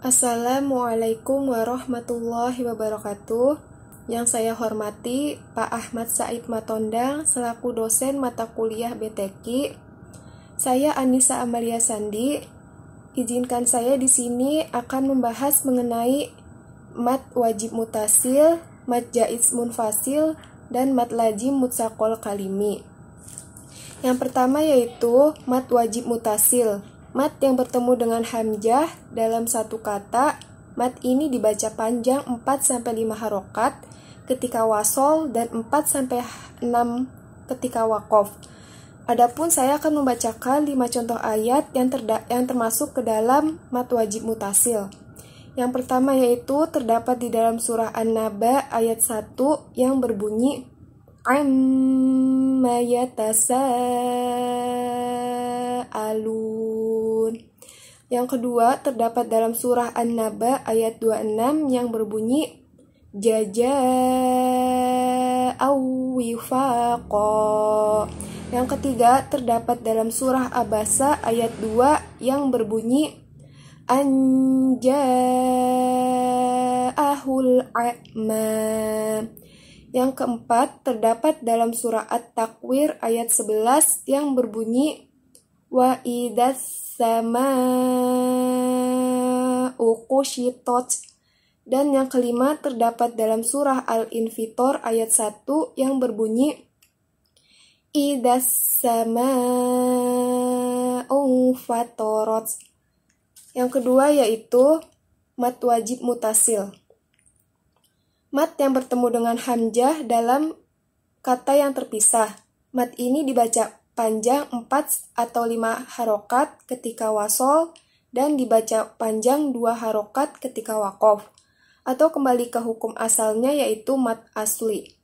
Assalamualaikum warahmatullahi wabarakatuh. Yang saya hormati Pak Ahmad Said Matondang selaku dosen mata kuliah BTQ. Saya Anissa Amalia Sandi. Izinkan saya di sini akan membahas mengenai mat wajib mutasil, mat jaiz munfasil, dan mat lazim mutsaqal kalimi. Yang pertama yaitu mat wajib mutasil. Mat yang bertemu dengan hamzah dalam satu kata, mat ini dibaca panjang 4-5 harokat ketika wasol dan 4-6 ketika wakof. Adapun saya akan membacakan 5 contoh ayat yang termasuk ke dalam mat wajib mutasil. Yang pertama yaitu terdapat di dalam surah An-Naba ayat 1 yang berbunyi amma yatasaalun. Yang kedua terdapat dalam surah An-Naba ayat 26 yang berbunyi jaza'aw wifaqa. Yang ketiga terdapat dalam surah Abasa ayat 2 yang berbunyi anja'ahul a'ma. Yang keempat terdapat dalam surah At-Takwir ayat 11 yang berbunyi wa idas sama'u qushitat. Dan yang kelima terdapat dalam surah Al-Infitor ayat 1 yang berbunyi idas sama'u fatorat. Yang kedua yaitu mat wajib mutasil. Mat yang bertemu dengan hamzah dalam kata yang terpisah. Mat ini dibaca panjang 4 atau 5 harokat ketika wasol dan dibaca panjang 2 harokat ketika wakof. Atau kembali ke hukum asalnya yaitu mat asli.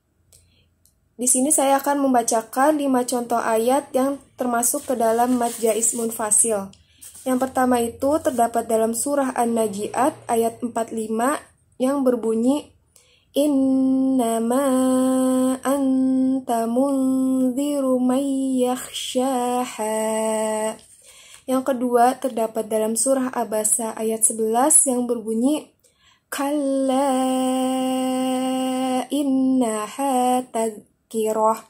Di sini saya akan membacakan 5 contoh ayat yang termasuk ke dalam mat jaiz munfasil. Yang pertama itu terdapat dalam surah An-Najiat ayat 45 yang berbunyi innama anta munziru may yakhshaha. Yang kedua terdapat dalam surah Abasa ayat 11 yang berbunyi kalla innaha tadhkirah.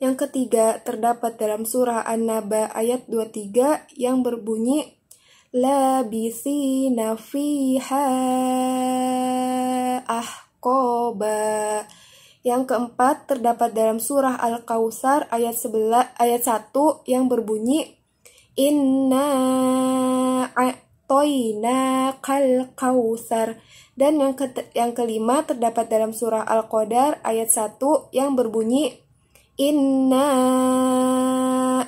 Yang ketiga terdapat dalam surah An-Naba ayat 23 yang berbunyi labithina fiha ahqaba. Yang keempat terdapat dalam surah Al-Kautsar ayat 1 yang berbunyi inna a'toinakal kautsar. Dan yang kelima terdapat dalam surah Al-Qadar ayat 1 yang berbunyi inna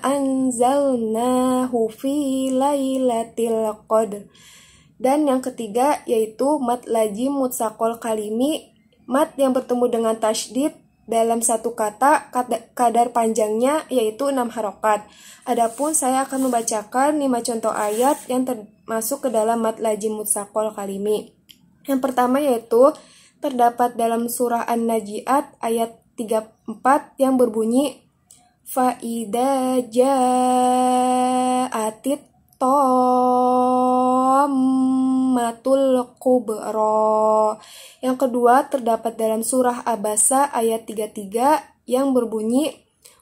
anzalnahu fi lailatul qadr. Dan yang ketiga yaitu mat lazim mutsaqal kalimi, mat yang bertemu dengan tasydid dalam satu kata, kadar panjangnya yaitu 6 harokat. Adapun saya akan membacakan 5 contoh ayat yang termasuk ke dalam mat lazim mutsaqal kalimi. Yang pertama yaitu terdapat dalam surah An-Najiat ayat 34 yang berbunyi fa'idha ja'atit tammatul kubra. Yang kedua terdapat dalam surah Abasa ayat 33 yang berbunyi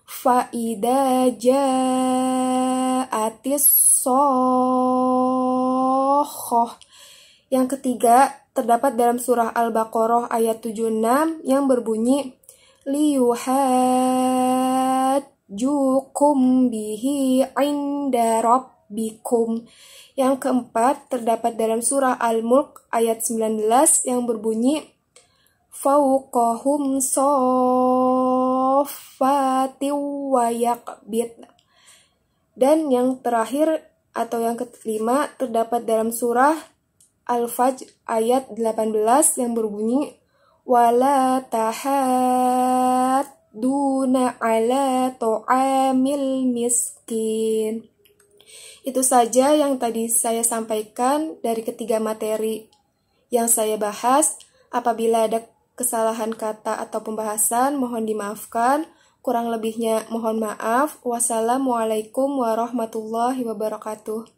fa'idha ja'atis sokhah. Yang ketiga terdapat dalam surah Al-Baqarah ayat 76 yang berbunyi liyuhajjukum bihi inda rabbikum. Yang keempat terdapat dalam surah Al-Mulk ayat 19 yang berbunyi fauqahum saffati wa yaqbid. Dan yang terakhir atau yang kelima terdapat dalam surah Al-Fajr ayat 18 yang berbunyi wala tahadduna ala ta'amil miskin. Itu saja yang tadi saya sampaikan dari ketiga materi yang saya bahas. Apabila ada kesalahan kata atau pembahasan mohon dimaafkan. Kurang lebihnya mohon maaf. Wassalamualaikum warahmatullahi wabarakatuh.